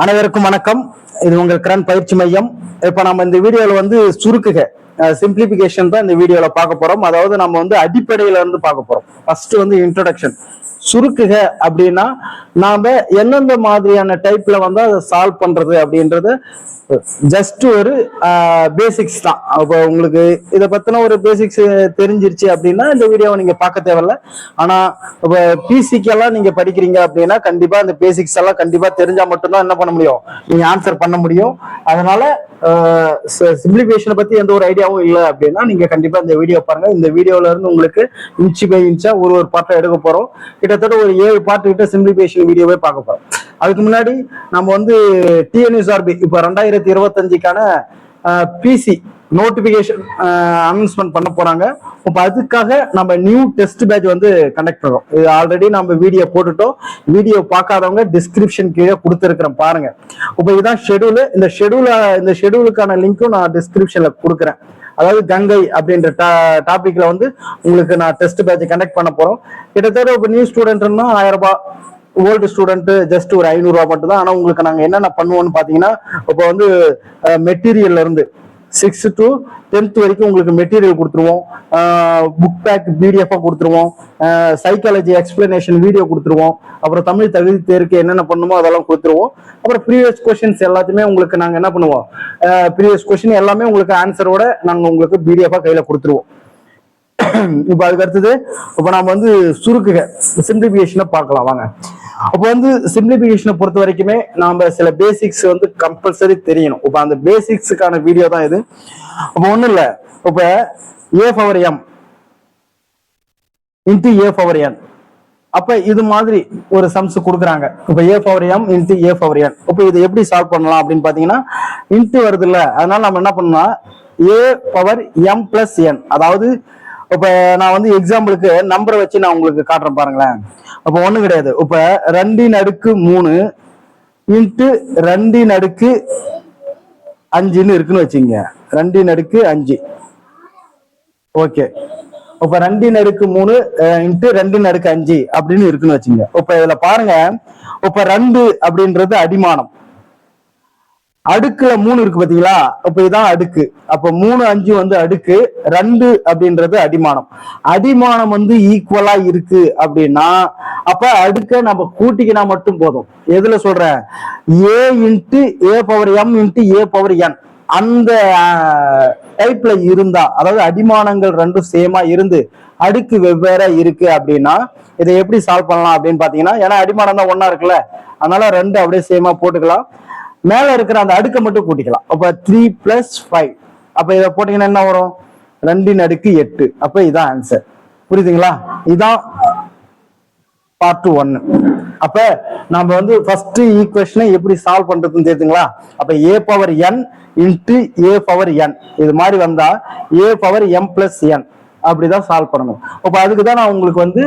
அனைவருக்கும் வணக்கம். இது உங்கள் கிரண் பயிற்சி மையம். இப்ப நம்ம இந்த வீடியோல சுருக்குக சிம்பிளிபிகேஷன் தான் இந்த வீடியோல பார்க்க போறோம். அதாவது நம்ம அடிப்படையில இருந்து பார்க்க போறோம். First introduction. சுருக்குக அப்படின்னா நாம எந்தெந்த மாதிரியான டைப்ல அதை சால்வ் பண்றது அப்படின்றது ஜஸ்ட் ஒரு பேசிக்ஸ் தான். அப்போ உங்களுக்கு இதை பத்தின ஒரு பேசிக்ஸ் தெரிஞ்சிருச்சு அப்படின்னா இந்த வீடியோவை நீங்க பார்க்க தேவையில்ல. ஆனா இப்போ பிசிக்கெல்லாம் நீங்க படிக்கிறீங்க அப்படின்னா கண்டிப்பா இந்த பேசிக்ஸ் எல்லாம் கண்டிப்பா தெரிஞ்சா மட்டும்தான் என்ன பண்ண முடியும், நீங்க ஆன்சர் பண்ண முடியும். அதனால சிம்பிளிஃபிகேஷனை பத்தி எந்த ஒரு ஐடியாவும் இல்லை அப்படின்னா நீங்க கண்டிப்பா இந்த வீடியோ பாருங்க. இந்த வீடியோல இருந்து உங்களுக்கு இன்ச்சு பை இன்ச்சா ஒரு பார்ட்டை எடுக்க போறோம். கிட்டத்தட்ட ஒரு 7 பார்ட் கிட்ட சிம்பிளிஃபிகேஷன் வீடியோவே பார்க்க போறோம். அதுக்கு முன்னாடி நம்ம டிஎன்யூஎஸ்ஆர்பி இப்ப 2025க்கான பிசி நோட்டிபிகேஷன் அனௌன்ஸ்மெண்ட் பண்ண போறாங்க. இப்ப அதுக்காக நம்ம நியூ டெஸ்ட் பேட்ச் கண்டக்ட் பண்றோம். இது ஆல்ரெடி நம்ம வீடியோ போட்டுட்டோம். வீடியோ பார்க்காதவங்க டிஸ்கிரிப்ஷன் கீழே கொடுத்துருக்கிறேன் பாருங்க. இப்ப இதுதான் ஷெடியூல். இந்த ஷெடியூலுக்கான லிங்க்கும் நான் டிஸ்கிரிப்ஷன்ல கொடுக்குறேன். அதாவது கங்கை அப்படின்ற டாபிக்ல உங்களுக்கு நான் டெஸ்ட் பேட்ச் கண்டக்ட் பண்ண போறோம். கிட்டத்தட்ட இப்ப நியூ ஸ்டூடெண்ட்னா 1000 ரூபாய், ஓல்டு ஸ்டூடெண்ட் ஜஸ்ட் ஒரு 500 ரூபாய் மட்டும் தான். ஆனா உங்களுக்கு நாங்க என்னென்ன பண்ணுவோம்னு பாத்தீங்கன்னா இப்ப மெட்டீரியல்ல இருந்து 6th to 10th வரைக்கும் உங்களுக்கு மெட்டீரியல் கொடுத்துருவோம். புக் பேக் பிடிஎஃப் கொடுத்துருவோம். சைக்காலஜி எக்ஸ்பிளனேஷன் வீடியோ கொடுத்துருவோம். அப்புறம் தமிழ் தகுதி தேர்வுக்கு என்னென்ன பண்ணுமோ அதெல்லாம் கொடுத்துருவோம். அப்புறம் ப்ரீவியஸ் கொஸ்டின்ஸ் எல்லாத்தையுமே உங்களுக்கு நாங்க என்ன பண்ணுவோம், ப்ரீவியஸ் கொஸ்டின் எல்லாமே உங்களுக்கு ஆன்சரோட நாங்க உங்களுக்கு பிடிஎஃபா கையில கொடுத்துருவோம். இப்ப அதுக்கு அடுத்தது இப்ப நாம சுருக்குக சிம்பிளிஃபிகேஷனை பார்க்கலாம் வாங்க. அப்போ சிம்பிளிஃபிகேஷனை பொறுத்த வரைக்குமே நாம சில பேசிக்ஸ் கம்பல்சரி தெரியணும். இப்ப அந்த பேசிக்ஸுக்கான வீடியோ தான் இது. அப்ப ஒண்ணும் இல்ல, இப்ப a/m into a/n அப்ப இது மாதிரி ஒரு சம்ஸ் கொடுக்குறாங்க. இப்ப a/m into a/n இப்ப இதை எப்படி சால்வ் பண்ணலாம் அப்படின்னு பாத்தீங்கன்னா இன்ட்டு வருது இல்ல, அதனால நம்ம என்ன பண்ணலாம், a/m plus n. அதாவது இப்ப நான் எக்ஸாம்பிளுக்கு நம்பரை வச்சு நான் உங்களுக்கு காட்டுறேன் பாருங்களேன். அப்ப ஒண்ணும் கிடையாது. இப்ப 2/3 இன்ட்டு 2/5 இருக்குன்னு வச்சுங்க. 2/5 ஓகே. இப்ப 2/3 இன்ட்டு 2/5 அப்படின்னு இருக்குன்னு வச்சுங்க. இப்ப இதுல பாருங்க, இப்ப 2 அப்படின்றது அடிமானம். அடுக்குல 3 இருக்கு பாத்தீங்களா, அப்ப இதான் அடுக்கு. அப்ப 3 5 அடுக்கு, 2 அப்படின்றது அடிமானம். அடிமானம் ஈக்குவலா இருக்கு அப்படின்னா அப்ப அடுக்க நம்ம கூட்டிக்கினா மட்டும் போதும். எதுல சொல்றேன், a into a/m into a/n அந்த டைப்ல இருந்தா, அதாவது அடிமானங்கள் ரெண்டும் சேமா இருந்து அடுக்கு வெவ்வேற இருக்கு அப்படின்னா இதை எப்படி சால்வ் பண்ணலாம் அப்படின்னு பாத்தீங்கன்னா, ஏன்னா அடிமானம் தான் ஒன்னா இருக்குல்ல, அதனால 2 அப்படியே சேமா போட்டுக்கலாம். மேல இருக்கிற அந்த அடுக்க மட்டும் கூட்டிக்கலாம். அப்ப 3 + 5 அப்ப இதை போட்டீங்கன்னா என்ன வரும், 2/8. அப்ப இதான் ஆன்சர். புரியுதுங்களா? இதான் பார்ட் 1. அப்ப நம்ம ஃபர்ஸ்ட் ஈக்குவேஷனை எப்படி சால்வ் பண்றதுன்னு தெரியுதுங்களா? அப்ப a/n இன்ட்டு a/n இது மாதிரி வந்தா a/m + n அப்படிதான் சால்வ் பண்ணணும். அப்ப அதுக்குதான் நான் உங்களுக்கு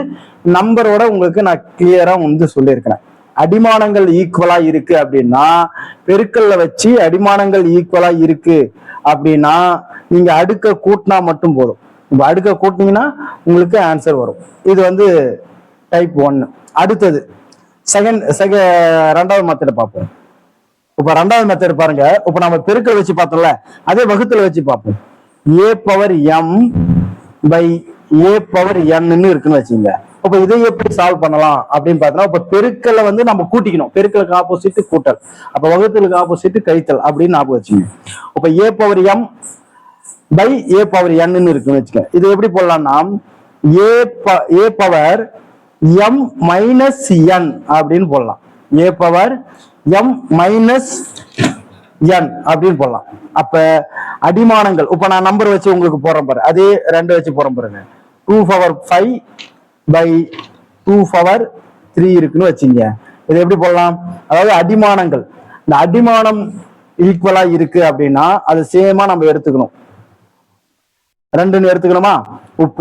நம்பரோட உங்களுக்கு நான் கிளியரா சொல்லியிருக்கிறேன். அடிமானங்கள் ஈக்குவலா இருக்கு அப்படின்னா பெருக்கல்ல வச்சு அடிமானங்கள் ஈக்குவலா இருக்கு அப்படின்னா நீங்க அடுக்க கூட்டினா மட்டும் போதும். இப்ப அடுக்க கூட்டினீங்கன்னா உங்களுக்கு ஆன்சர் வரும். இது டைப் 1. அடுத்தது ரெண்டாவது மெத்தட் பார்ப்போம். இப்ப ரெண்டாவது மெத்தட் பாருங்க. இப்ப நம்ம பெருக்கல் வச்சு பார்த்தோம்ல, அதே வகுத்துல வச்சு பார்ப்போம். a/m by a/n இருக்குன்னு வச்சுங்க. அப்ப இதை எப்படி சால்வ் பண்ணலாம் அப்படின்னு பார்த்தோம்னா, இப்ப பெருக்கலை நம்ம கூட்டிக்கணும். பெருக்கலுக்கு ஆப்போசிட் கூட்டல், அப்ப வகுத்தலுக்கு ஆப்போசிட் கழித்தல் அப்படின்னு ஞாபகம் வச்சுங்க. இப்ப a/m by a/n இருக்குன்னு வச்சுக்க. இது எப்படி போடலாம்னா a/m minus n அப்படின்னு போடலாம். a/m minus n அப்படின்னு போடலாம். அப்ப அடிமானங்கள் இப்ப நான் நம்பர் வச்சு உங்களுக்கு போறேன் பாரு, அதே 2 வச்சு போறேன் பாருங்க. 2/5 by 2/3 இருக்குன்னு வச்சுங்க. இது எப்படி போடலாம், அதாவது அடிமானங்கள், இந்த அடிமானம் ஈக்குவலா இருக்கு அப்படின்னா அது சேமா நம்ம எடுத்துக்கணும். 2ன்னு எடுத்துக்கணுமா? இப்ப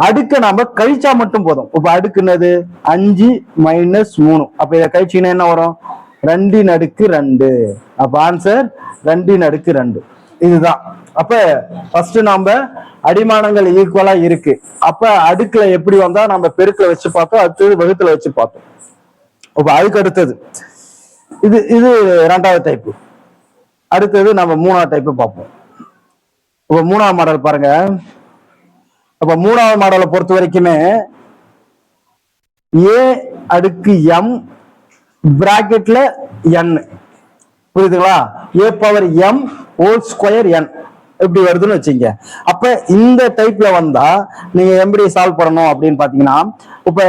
அடுக்க நம்ம கழிச்சா மட்டும் போதும். இப்ப அடுக்குனது 5 - 3. அப்ப இதை கழிச்சீங்கன்னா என்ன வரும், 2/2. அப்ப ஆன்சர் 2/2. இதுதான். அப்ப ஃபர்ஸ்ட் நாம அடிமானங்கள் ஈக்குவலா இருக்கு. அப்ப அடுக்குல எப்படி வந்தா நம்ம பெருக்குல வச்சு பார்த்தோம், அடுத்தது வகுத்துல வச்சு பார்த்தோம். இப்ப அதுக்கு அடுத்தது இது இது ரெண்டாவது டைப். அடுத்தது நம்ம மூணாவது டைப் பார்ப்போம். இப்ப மூணாவது மாடல் பாருங்க. அப்ப மூணாவது மாடலை பொறுத்த வரைக்குமே ஏ அடுக்கு எம் பிராக்கெட்ல n, புரியுதுங்களா? A power M whole square n எப்படி வருதுன்னு வச்சுங்க. அப்ப இந்த டைப்ல வந்தா நீங்க எப்படி சால்வ் பண்ணணும் அப்படின்னு பாத்தீங்கன்னா, இப்ப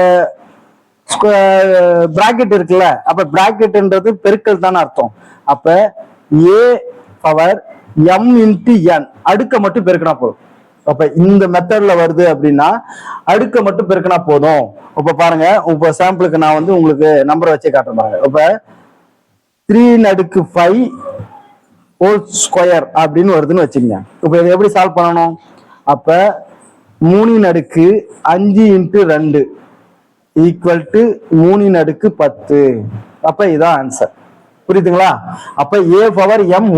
பிராக்கெட் இருக்குல்ல, அப்ப பிராக்கெட்ன்றது பெருக்கல் தானே அர்த்தம். அப்ப ஏ பவர் எம் இன்டு என் அடுக்க மட்டும் பெருக்கினா போதும். அப்ப இந்த மெத்தட்ல வருது அப்படின்னா அடுக்க மட்டும் பெருக்கினா போதும். இப்ப பாருங்க, இப்ப சாம்பிளுக்கு நான் வந்து உங்களுக்கு நம்பர் வச்சே காட்டுறேன் பாருங்க. இப்ப 3/5 ஹோல் ஸ்கொயர் அப்படின்னு வருதுன்னு வச்சுக்கோங்க. இப்ப இதை எப்படி சால்வ் பண்ணணும்? அப்ப 3/5 இன்ட்டு 2 ஈக்குவல் டு 3/10. அப்ப இதான் ஆன்சர். புரியுதுங்களா? அப்ப ஏ பவர் எம்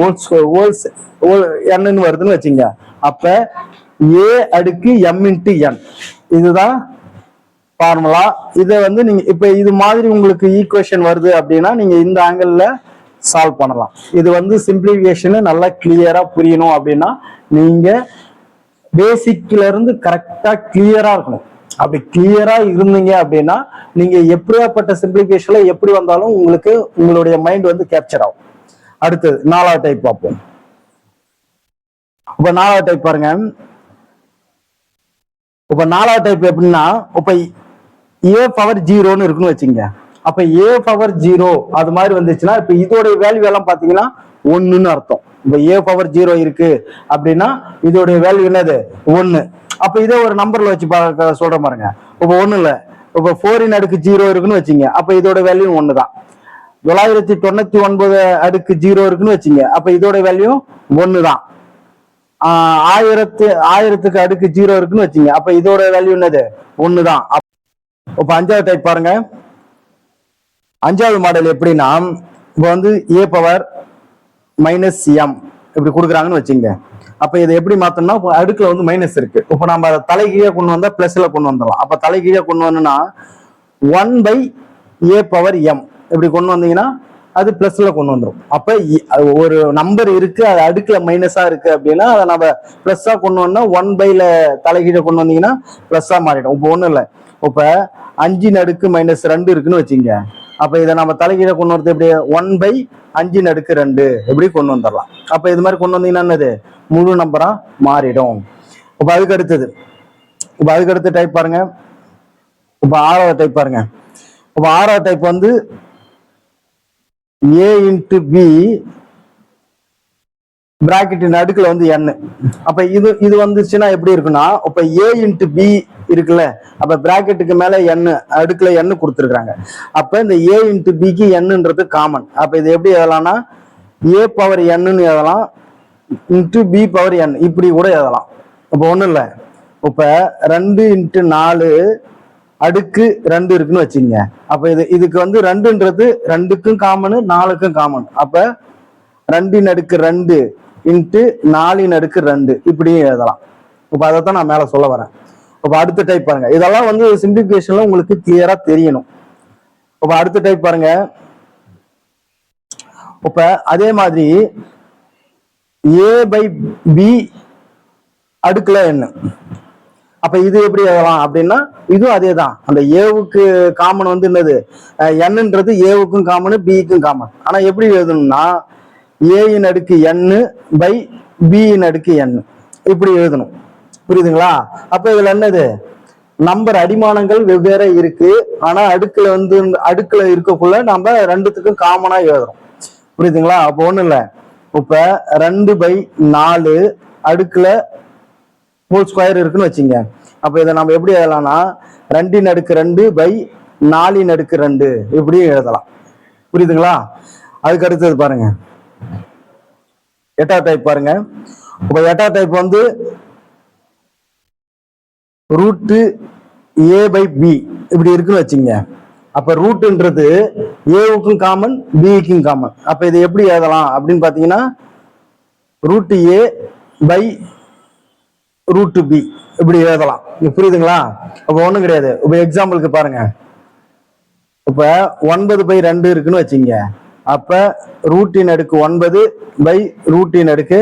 n வருதுன்னு வச்சுங்க. அப்ப ஏ அடுக்கு எம் இன்ட்டு என், இதுதான் ஃபார்முலா. இதை வந்து நீங்க இப்ப இது மாதிரி உங்களுக்கு ஈக்குவேஷன் வருது அப்படின்னா நீங்க இந்த ஆங்கிள் சால்வ் பண்ணலாம். இது வந்து சிம்பிளிஃபிகேஷன் நல்லா கிளியரா புரியணும் அப்படின்னா நீங்க பேசிக்ல இருந்து கரெக்டா கிளியரா இருக்கணும். அப்படி கிளியரா இருந்தீங்க அப்படின்னா நீங்க எப்படியாப்பட்ட சிம்பிளிஃபிகேஷன்ல எப்படி வந்தாலும் உங்களுக்கு உங்களுடைய மைண்ட் வந்து கேப்சர் ஆகும். அடுத்தது நாலாவது டைப் பார்ப்போம். இப்ப நாலாவது டைப் பாருங்க. இப்ப நாலாவது டைப் எப்படின்னா, இப்ப ஏ பவர் 0ன்னு இருக்குன்னு வச்சுங்க. அப்ப ஏ பவர் 0 அது மாதிரி வந்துச்சுன்னா இப்ப இதோட வேல்யூ எல்லாம் பாத்தீங்கன்னா 1ன்னு அர்த்தம். இப்ப ஏ பவர் 0 இருக்கு அப்படின்னா இதோடைய வேல்யூ என்னது? 1. அப்ப இதே ஒரு நம்பர்ல வச்சு சொல்ற பாருங்க. இப்ப 1 இல்ல, இப்ப 4/0 இருக்குன்னு வச்சுங்க. அப்ப இதோட வேல்யூ 1 தான். 999 அடுக்கு 0 இருக்குன்னு வச்சுங்க. அப்ப இதோட வேல்யூ 1 தான். 1000 அடுக்கு 0 இருக்குன்னு வச்சுங்க. அப்ப இதோட வேல்யூ என்னது? 1 தான். இப்ப அஞ்சாவது டைப் பாருங்க. அஞ்சாவது மாடல் எப்படின்னா, இப்ப வந்து ஏ பவர் மைனஸ் எம் இப்படி கொடுக்குறாங்கன்னு வச்சுங்க. அப்ப இதை எப்படி மாத்தோம்னா, அடுக்குல வந்து மைனஸ் இருக்கு. இப்ப நம்ம தலைகீழே கொண்டு வந்தா பிளஸ்ல கொண்டு வந்துடலாம். அப்ப தலைகீழே கொண்டு வந்தோம்னா 1/a பவர் எம் இப்படி கொண்டு வந்தீங்கன்னா அது பிளஸ்ல கொண்டு வந்துடும். அப்ப ஒரு நம்பர் இருக்கு, அது அடுக்குல மைனஸா இருக்கு அப்படின்னா அதை நம்ம பிளஸ்ஸா கொண்டு வந்தா 1/ல தலைகீழ கொண்டு வந்தீங்கன்னா பிளஸ்ஸா மாறிடும். இப்ப ஒண்ணும் இல்லை, இப்ப 5/-2 இருக்குன்னு வச்சுங்க. அப்ப இதை நம்ம தலைகீழ கொண்டு வரது எப்படி? 1/5/2 எப்படி கொண்டு வந்துடலாம். அப்ப இது மாதிரி கொண்டு வந்தீங்கன்னா என்னது? முழு நம்பரா மாறிடும். இப்ப அதுக்கு அடுத்த டைப் பாருங்க. இப்ப ஆறாவது டைப் பாருங்க. இப்ப ஆறாவது டைப் வந்து ஏ இன்ட்டு பி பிராக்கெட்டின் அடுக்குல வந்து n. அப்ப இது வந்துச்சுன்னா எப்படி இருக்குன்னா, இப்ப ஏ இன்ட்டு பி இருக்குல்ல, அப்ப பிராக்கெட்டுக்கு மேல n அடுக்குல n கொடுத்துருக்காங்க. அப்ப இந்த ஏ இன்ட்டு பிக்கு nன்றது காமன். அப்ப இது எப்படி எழுதலாம்னா ஏ பவர் n எழுதலாம், இன்ட்டு பி பவர் n இப்படி கூட எழுதலாம். இப்ப ஒண்ணும் இல்லை, இப்ப 2/4 அடுக்கு 2 இருக்குன்னு வச்சுங்க. அப்ப இதுக்கு வந்து 2ன்றது 2க்கும் காமனு 4க்கும் காமன். அப்ப 2/2 இன்ட்டு 4/2 இப்படியும் எழுதலாம். இப்ப அதைத்தான் நான் மேல சொல்ல வரேன். இப்ப அடுத்த டைப் பாருங்க. இதெல்லாம் வந்து சிம்பிளிஃபிகேஷன்ல உங்களுக்கு கிளியரா தெரியணும். இப்ப அடுத்த டைப் பாருங்க. இப்ப அதே மாதிரி a/b அடுக்குல n. அப்ப இது எப்படி எழுதலாம் அப்படின்னா இதுவும் அதே தான். அந்த ஏவுக்கு காமன் வந்து என்னது? என்னன்றது ஏவுக்கும் காமனு பிக்கும் காமன். ஆனா எப்படி எழுதணும்னா a/n b/n இப்படி எழுதணும். புரியுதுங்களா? அப்ப இதுல என்னது? நம்பர் அடிமானங்கள் வெவ்வேறு இருக்கு. ஆனா அடுக்குல இருக்கக்குள்ள நம்ம ரெண்டுத்துக்கும் காமனா எழுதுறோம். புரியுதுங்களா? அப்போ ஒண்ணும் இல்லை, இப்ப 2/4 அடுக்குல ஹோல் ஸ்கொயர் இருக்குன்னு வச்சுங்க. அப்ப இதை நம்ம எப்படி எழுதலாம்னா 2/2/4/2 இப்படியும் எழுதலாம். புரியுதுங்களா? அதுக்கு அடுத்தது பாருங்க, எட்டாவது டைப் பாருங்க. இப்ப எட்டாவது டைப் வந்து √a/b இப்படி இருக்குன்னு வச்சுங்க. அப்ப ரூட்ன்றது ஏவுக்கும் காமன் பிக்கும் காமன். அப்ப இதை எப்படி எழுதலாம் அப்படின்னு பாத்தீங்கன்னா √a/√b இப்படி எழுதலாம். புரியுதுங்களா? அப்ப ஒண்ணும் கிடையாது. இப்ப எக்ஸாம்பிளுக்கு பாருங்க. இப்ப 9/2 இருக்குன்னு வச்சுங்க. அப்ப ரூட்டின் அடுக்கு 9 பை ரூட்டின் அடுக்கு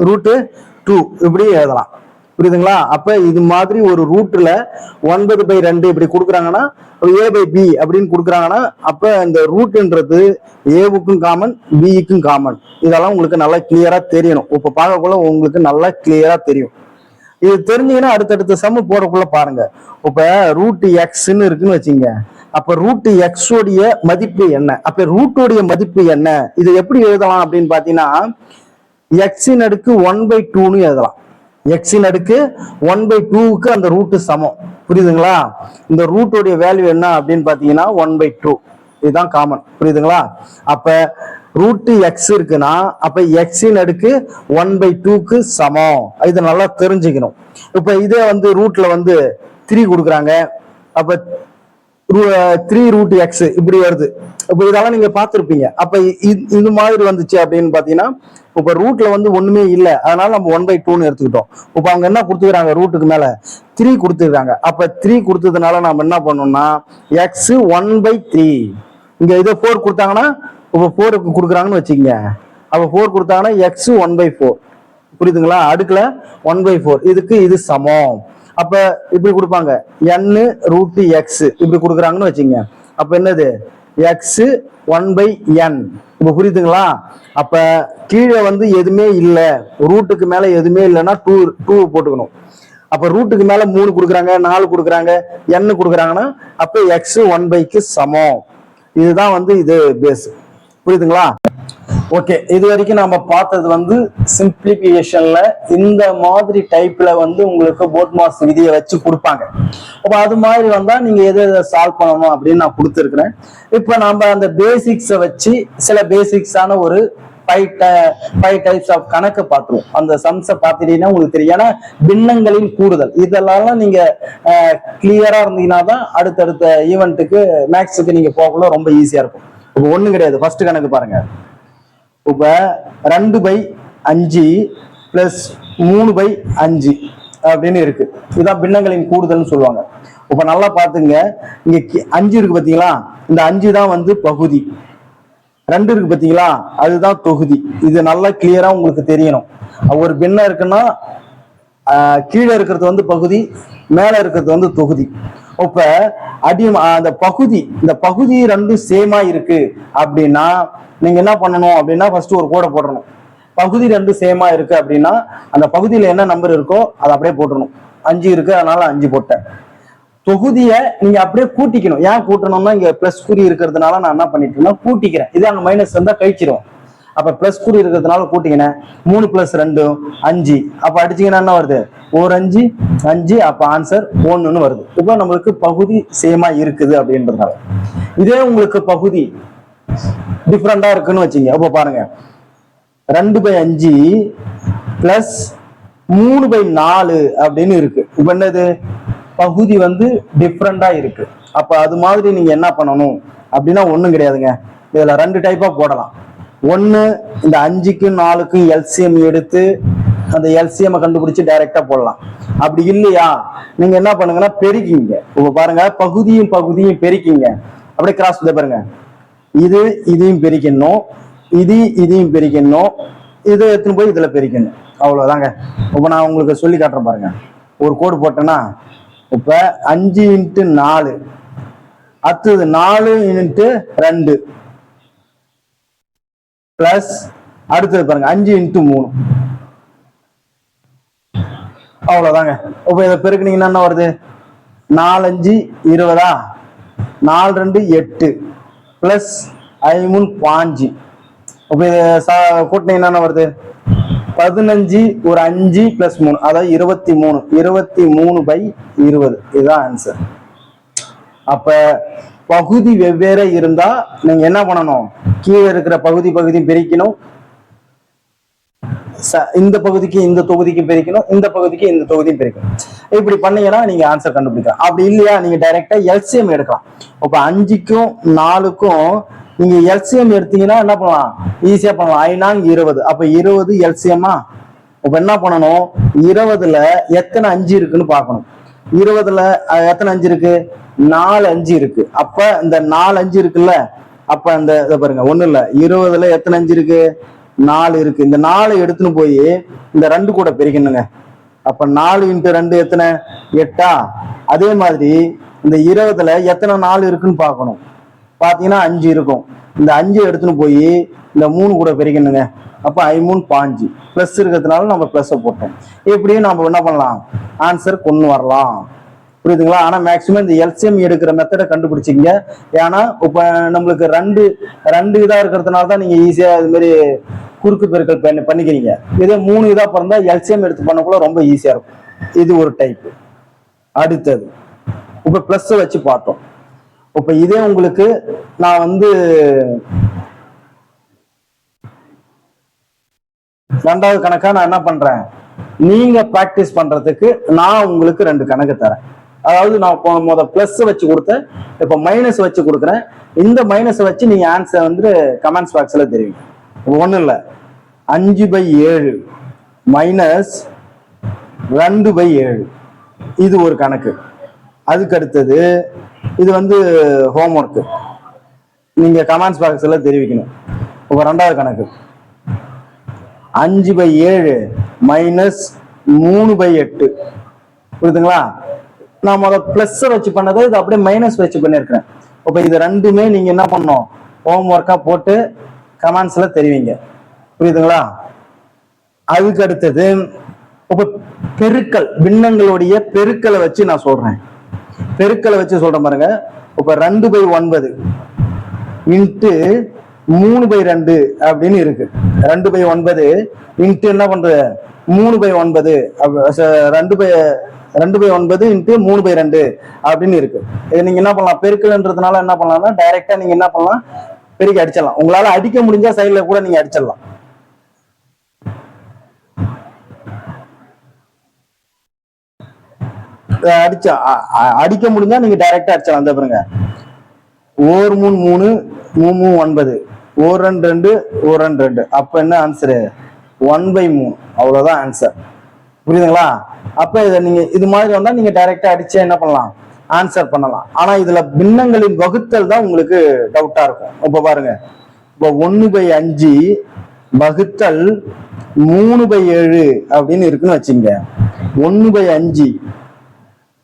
√2 இப்படி எழுதலாம். புரியுதுங்களா? அப்ப இது மாதிரி ஒரு ரூட்ல 9/2 இப்படி கொடுக்குறாங்கன்னா a/b அப்படின்னு கொடுக்குறாங்கன்னா அப்ப இந்த ரூட்ன்றது ஏவுக்கும் காமன் பிக்கும் காமன். இதெல்லாம் உங்களுக்கு நல்லா கிளியரா தெரியணும். இப்ப பார்க்கக்குள்ள உங்களுக்கு நல்லா கிளியரா தெரியும். இது தெரிஞ்சீங்கன்னா அடுத்தடுத்த சம்மு போறக்குள்ள பாருங்க. இப்ப √x இருக்குன்னு வச்சுங்க. அப்ப √x உடைய மதிப்பு என்ன? அப்ப ரூட்டோடைய மதிப்பு என்ன? இது எப்படி எழுதலாம் அப்படின்னு பாத்தீங்கன்னா x அடுக்கு 1/2ன்னு எழுதலாம். x அடுக்கு 1/2க்கு அந்த ரூட் சமம். புரியுதுங்களா? இந்த ரூட்டோடைய வேல்யூ என்ன அப்படின்னு பாத்தீங்கன்னா 1/2. இதுதான் காமன். புரியுதுங்களா? அப்ப √x இருக்குன்னா அப்ப x அடுக்கு 1/2க்கு சமம். இது நல்லா தெரிஞ்சுக்கணும். இப்ப இதே வந்து ரூட்ல வந்து 3 கொடுக்குறாங்க. அப்ப 3√x இப்படி வருது. இப்ப இதெல்லாம் நீங்க பார்த்திருப்பீங்க. அப்ப இது மாதிரி வந்துச்சு அப்படின்னு பாத்தீங்கன்னா இப்ப ரூட்ல வந்து ஒண்ணுமே இல்லை, அதனால நம்ம 1/2ன்னு எடுத்துக்கிட்டோம். இப்ப அவங்க என்ன கொடுத்துக்கிறாங்க? ரூட்டுக்கு மேல 3 கொடுத்துருக்காங்க. அப்ப 3 கொடுத்ததுனால நம்ம என்ன பண்ணோம்னா x 1/3. இங்க இதை 4 கொடுத்தாங்கன்னா இப்ப 4க்கு கொடுக்குறாங்கன்னு வச்சுக்கோங்க. அப்ப 4 கொடுத்தாங்கன்னா x 1/4. புரியுதுங்களா? அடுக்குல 1/4 இதுக்கு இது சமம். அப்ப இப்படி கொடுப்பாங்க n√x இப்படி கொடுக்குறாங்கன்னு வச்சுங்க. அப்ப என்னது x 1/n. இப்ப புரியுதுங்களா? அப்ப கீழே வந்து எதுவுமே இல்லை, ரூட்டுக்கு மேல எதுவுமே இல்லைன்னா 2 போட்டுக்கணும். அப்ப ரூட்டுக்கு மேல 3 கொடுக்குறாங்க, 4 கொடுக்குறாங்க, n கொடுக்குறாங்கன்னா அப்ப x 1/க்கு சமம். இதுதான் வந்து இது பேஸ். புரியுதுங்களா? ஓகே, இது வரைக்கும் நம்ம பார்த்தது வந்து சிம்பிளிபிகேஷன்ல இந்த மாதிரி டைப்ல வந்து உங்களுக்கு போட் மாஸ் விதியை வச்சு கொடுப்பாங்க. அப்ப அது மாதிரி வந்தா நீங்க எதை சால்வ் பண்ணணும் அப்படின்னு நான் கொடுத்துருக்கிறேன். இப்ப நம்ம அந்த பேசிக்ஸை வச்சு சில பேசிக்ஸான ஒரு 5 டைப்ஸ் ஆஃப் கணக்கு பார்த்துருவோம். அந்த சம்ஸை பார்த்துட்டீங்கன்னா உங்களுக்கு தெரியும். ஏன்னா பின்னங்களின் கூடுதல் இதெல்லாம் நீங்க கிளியரா இருந்தீங்கன்னா தான் அடுத்தடுத்த ஈவெண்ட்டுக்கு மேக்ஸுக்கு நீங்க போகக்குள்ள ரொம்ப ஈஸியா இருக்கும். இப்ப ஒண்ணும் கிடையாது. ஃபர்ஸ்ட் கணக்கு பாருங்க. இப்ப 2/5 பிளஸ் 3/5 அப்படின்னு இருக்கு. இதுதான் பின்னங்களின் கூடுதல்னு சொல்லுவாங்க. இப்ப நல்லா பாத்துங்க. இங்க 5 இருக்கு பாத்தீங்களா? இந்த 5 தான் வந்து பகுதி. 2 இருக்கு பாத்தீங்களா? அதுதான் தொகுதி. இது நல்லா கிளியரா உங்களுக்கு தெரியணும். ஒரு பின்னம் இருக்குன்னா கீழே இருக்கிறது வந்து பகுதி, மேல இருக்கிறது வந்து தொகுதி. இப்ப அந்த பகுதி, இந்த பகுதி ரெண்டும் சேமா இருக்கு அப்படின்னா நீங்க என்ன பண்ணணும் அப்படின்னா ஃபர்ஸ்ட் ஒரு கோடை போடணும். பகுதி ரெண்டும் சேமா இருக்கு அப்படின்னா அந்த பகுதியில என்ன நம்பர் இருக்கோ அதை அப்படியே போட்டுடணும். 5 இருக்கு, அதனால 5 போட்டேன். தொகுதியை நீங்க அப்படியே கூட்டிக்கணும். ஏன் கூட்டணும்னா இங்க பிளஸ் குறி இருக்கிறதுனால நான் என்ன பண்ணிட்டேன்னா கூட்டிக்கிறேன். இதே அங்க மைனஸ் இருந்தா கழிச்சிடும். அப்ப பிளஸ் குறி இருக்கிறதுனால கூட்டிக்கினேன். 3 + 2 5. அப்ப அடிச்சீங்கன்னா என்ன வருது? ஒரு 5 5. அப்ப ஆன்சர் 1ன்னு வருது. இப்போ நம்மளுக்கு பகுதி சேமா இருக்குது அப்படின்றதுனால. இதே உங்களுக்கு பகுதி டிஃப்ரெண்டா இருக்குன்னு வச்சுங்க. அப்போ பாருங்க 2/5 பிளஸ் 3/4 அப்படின்னு இருக்கு. இப்ப என்னது? பகுதி வந்து டிஃப்ரெண்டா இருக்கு. அப்ப அது மாதிரி நீங்க என்ன பண்ணணும் அப்படின்னா ஒண்ணும் கிடையாதுங்க. இதுல 2 டைப்பா போடலாம். ஒண்ணு இந்த 5க்கும் 4க்கும் எல்சிஎம் எடுத்து அந்த எல்சிஎம் கண்டுபிடிச்சு டைரக்டா போடலாம். அப்படி இல்லையா நீங்க என்ன பண்ணுங்கன்னா பெருக்கிங்க. இப்ப பாருங்க பகுதியும் பெருக்கிங்க. அப்படியே கிராஸ் பாருங்க. இதையும் பெருக்கணும், இதையும் பெருக்கணும், இதை எடுத்துன்னு போய் இதுல பெருக்கணும். அவ்வளவுதாங்க. இப்ப நான் உங்களுக்கு சொல்லி காட்டுறேன் பாருங்க. ஒரு கோடு போட்டேன்னா இப்ப 5 × 4 அடுத்தது 4 × 2 பிளஸ் அடுத்தது பாருங்க 5 × 3. அவ்வளவுதாங்க. இப்ப இதை பெருக்கினீங்கன்னா என்ன வருது? 4 5 20, 4 2 8 பிளஸ் 5 3 5. இப்ப இதை கூட்டினீங்கன்னா என்ன வருது? 15 ஒரு 5 + 3 அதாவது 23. 23/20 இதுதான் ஆன்சர். அப்ப பகுதி வெவ்வேறு இருந்தா நீங்க என்ன பண்ணணும்? கீழே இருக்கிற பகுதியும் பிரிக்கணும். இந்த பகுதிக்கு இந்த தொகுதிக்கும் பிரிக்கணும், இந்த பகுதிக்கு இந்த தொகுதியும் பிரிக்கணும். இப்படி பண்ணீங்கன்னா நீங்க ஆன்சர் கண்டுபிடிக்கலாம். அப்படி இல்லையா நீங்க டைரக்டா எல்சிஎம் எடுக்கலாம். இப்ப 5க்கும் 4க்கும் நீங்க எல்சிஎம் எடுத்தீங்கன்னா என்ன பண்ணலாம்? ஈஸியா பண்ணலாம். 5 × 20. அப்ப 20 எல்சிஎம்மா. இப்ப என்ன பண்ணணும்? 20ல எத்தனை 5 இருக்குன்னு பார்க்கணும். 20ல எத்தனை 5 இருக்கு? 4 5 இருக்கு. அப்ப இந்த 4 5 இருக்குல்ல, அப்ப அந்த இதை பாருங்க, ஒண்ணு இல்ல, 20ல எத்தனை அஞ்சு இருக்கு? 4 இருக்கு. இந்த 4 எடுத்துன்னு போய் இந்த 2 கூட பெருக்கணுங்க. அப்ப 4 × 2 எத்தனை? 8ஆ? அதே மாதிரி இந்த 20ல எத்தனை 4 இருக்குன்னு பார்க்கணும். பாத்தீங்கன்னா 5 இருக்கும். இந்த 5 எடுத்துன்னு போய் இந்த 3 கூட பெருக்கணுங்க. அப்ப 5×3 5 பிளஸ் இருக்கிறதுனால நம்ம பிளஸ் போட்டோம். எப்படியும் நம்ம என்ன பண்ணலாம், ஆன்சர் கொண்டு வரலாம். புரியுதுங்களா? ஆனா மேக்சிமம் இந்த எல்சிஎம் எடுக்கிற மெத்தடை கண்டுபிடிச்சிங்க. ஏன்னா இப்ப நம்மளுக்கு ரெண்டு இதா இருக்கிறதுனால தான் நீங்க ஈஸியா இது மாதிரி குறுக்கு பெருக்கல் பண்ணிக்கிறீங்க. இதே 3 இதா பிறந்தா எல்சிஎம் எடுத்து பண்ணக்குள்ள ரொம்ப ஈஸியா இருக்கும். இது ஒரு டைப். அடுத்தது இப்ப பிளஸ் வச்சு பார்த்தோம். இப்ப இதே உங்களுக்கு நான் வந்து ரெண்டாவது கணக்கா நான் என்ன பண்றேன், நீங்க பிராக்டிஸ் பண்றதுக்கு நான் உங்களுக்கு 2 கணக்கு தரேன். அதாவது நான் முத பிளஸ் வச்சு கொடுத்தேன், இப்ப மைனஸ் வச்சு கொடுக்குறேன். இந்த மைனஸ் வச்சு நீங்க ஆன்சர் வந்து கமெண்ட்ஸ் பாக்ஸ்ல தெரிவிங்க. ஒண்ணு இல்ல, 5/7 மைனஸ் 2/7 இது ஒரு கணக்கு. அதுக்கு அடுத்தது இது வந்து ஹோம்ஒர்க், நீங்க கமெண்ட்ஸ் பாக்ஸ்ல தெரிவிக்கணும். இப்ப ரெண்டாவது கணக்கு 5/7 மைனஸ் 3/8. புரியுதுங்களா? நான் முதல்ல பிளஸ் வச்சு பண்ணதை இது அப்படியே மைனஸ் வச்சு பண்ணிருக்கிறேன். இப்ப இது ரெண்டுமே நீங்க என்ன பண்ணணும், ஹோம் ஒர்க்கா போட்டு கமெண்ட்ஸ்ல தெரிவிங்க. புரியுதுங்களா? அதுக்கு அடுத்தது இப்ப பெருக்கல், பின்னங்களுடைய பெருக்கலை வச்சு நான் சொல்றேன். பெருக்கலை வச்சு சொல்றேன் பாருங்க. இப்ப 2/9 இன்ட்டு 3/2 அப்படின்னு இருக்கு. 2/9 இன்ட்டு என்ன பண்றது, 3/9 2/9 இன்ட்டு 3/2 அப்படின்னு இருக்கு. இது நீங்க என்ன பண்ணலாம், பெருக்கல்ன்றதுனால என்ன பண்ணலாம்னா டைரக்டா நீங்க என்ன பண்ணலாம், பெருக்கி அடிச்சிடலாம். உங்களால அடிக்க முடிஞ்சா சைட்ல கூட நீங்க அடிச்சிடலாம். அடிக்க முடிஞ்சா நீங்க டைரக்டா அடிச்சிடலாம். அந்த பாருங்க, 1 3 3 3 9 1 2 2 1 2 2. அப்ப என்ன ஆன்சரு, 1/3. அவ்வளவுதான் ஆன்சர். புரியுதுங்களா? அப்ப இதை நீங்க இது மாதிரி வந்தா நீங்க டைரக்டா அடிச்சு என்ன பண்ணலாம், ஆன்சர் பண்ணலாம். ஆனா இதுல பின்னங்களின் வகுத்தல் தான் உங்களுக்கு டவுட்டா இருக்கும். இப்ப பாருங்க, இப்ப 1/5 வகுத்தல் 3/7 அப்படின்னு இருக்குன்னு வச்சுங்க. 1/5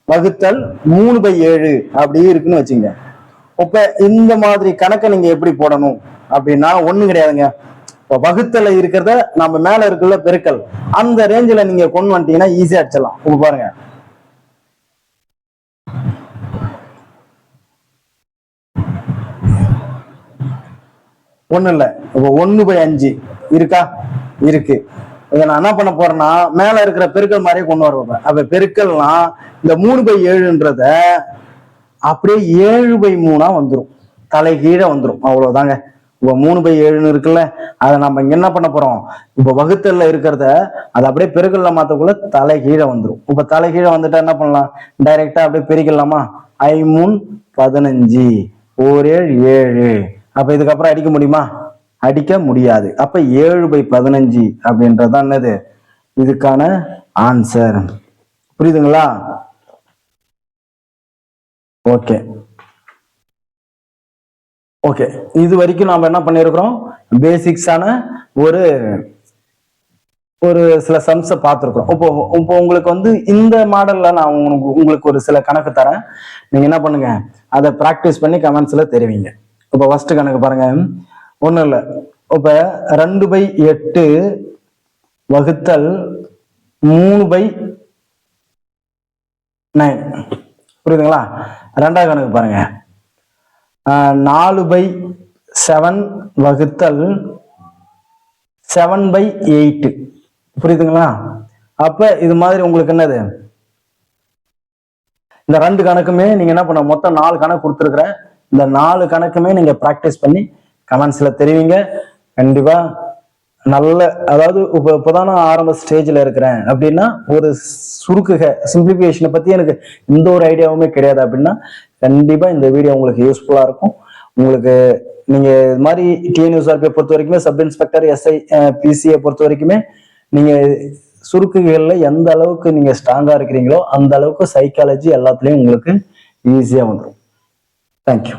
வகுத்தல் 3/7 அப்படி இருக்குன்னு வச்சுங்க. இப்ப இந்த மாதிரி கணக்கை நீங்க எப்படி போடணும் அப்படின்னா ஒண்ணும் கிடையாதுங்க. இப்ப வகுத்தல இருக்கிறத நம்ம மேல இருக்குல்ல பெருக்கல், அந்த ரேஞ்சில நீங்க கொண்டு வந்துட்டீங்கன்னா ஈஸியா அடிச்சிடலாம். இப்ப பாருங்க, ஒண்ணு இல்ல, இப்ப 1/5 இருக்கா, இருக்கு. இதை நான் என்ன பண்ண போறேன்னா மேல இருக்கிற பெருக்கல் மாதிரியே கொண்டு வருவேன். அப்ப பெருக்கல்னா இந்த 3/7ன்றத அப்படியே 7/3 வந்துடும், தலை கீழே வந்துடும். அவ்வளவுதாங்க. இப்ப 3/7 இருக்குல்ல, அதை நம்ம இங்க என்ன பண்ண போறோம், இப்ப வகுத்தல்ல இருக்கிறத அதை அப்படியே பெருக்கல்ல மாத்தக்குள்ள தலை கீழே வந்துடும். இப்ப தலை கீழே வந்துட்டா என்ன பண்ணலாம், டைரக்டா அப்படியே பெருக்கலாமா. 5×3 15 1 7 7. அப்ப இதுக்கப்புறம் அடிக்க முடியுமா, அடிக்க முடியாது. அப்ப 7/15 அப்படின்றதுதான் என்னது இதுக்கான ஆன்சர். புரியுதுங்களா? ஓகே ஓகே, இது வரைக்கும் நாம என்ன பண்ணிருக்கிறோம், பேசிக்ஸான ஒரு ஒரு சில சம்ஸை பார்த்துருக்கோம். இப்போ உங்களுக்கு வந்து இந்த மாடல்ல நான் உங்களுக்கு ஒரு சில கணக்கு தரேன். நீங்க என்ன பண்ணுங்க, அதை ப்ராக்டிஸ் பண்ணி கமெண்ட்ஸ்ல தெரிவிங்க. இப்போ ஃபர்ஸ்ட் கணக்கு பாருங்க, ஒன்றும் இல்லை. இப்ப 2/8 வகுத்தல் 3/9. புரியுதுங்களா? ரெண்டாவது கணக்கு பாருங்க, 4/7 வகுத்தல் 7/8. புரியுதுங்களா? அப்ப இது மாதிரி உங்களுக்கு என்னது, இந்த 2 கணக்குமே நீங்க என்ன பண்ண, மொத்தம் 4 கணக்கு கொடுத்துருக்குறேன். இந்த 4 கணக்குமே நீங்க பிராக்டிஸ் பண்ணி கமெண்ட்ஸ்ல தெரிவிங்க. கண்டிப்பா நல்ல, அதாவது இப்போதான் நான் ஆரம்ப ஸ்டேஜ்ல இருக்கிறேன் அப்படின்னா, ஒரு சுருக்குக சிம்பிளிஃபிகேஷனை பத்தி எனக்கு எந்த ஒரு ஐடியாவுமே கிடையாது அப்படின்னா கண்டிப்பா இந்த வீடியோ உங்களுக்கு யூஸ்ஃபுல்லா இருக்கும். உங்களுக்கு நீங்க இது மாதிரி டிஎன்யூஎஸ்ஆர்பியை பொறுத்த வரைக்குமே, சப் இன்ஸ்பெக்டர், எஸ்ஐ, பிசியை பொறுத்த வரைக்குமே நீங்க சுருக்குகள்ல எந்த அளவுக்கு நீங்க ஸ்ட்ராங்கா இருக்கிறீங்களோ அந்த அளவுக்கு சைக்காலஜி எல்லாத்துலயும் உங்களுக்கு ஈஸியா வந்துடும். தேங்க்யூ.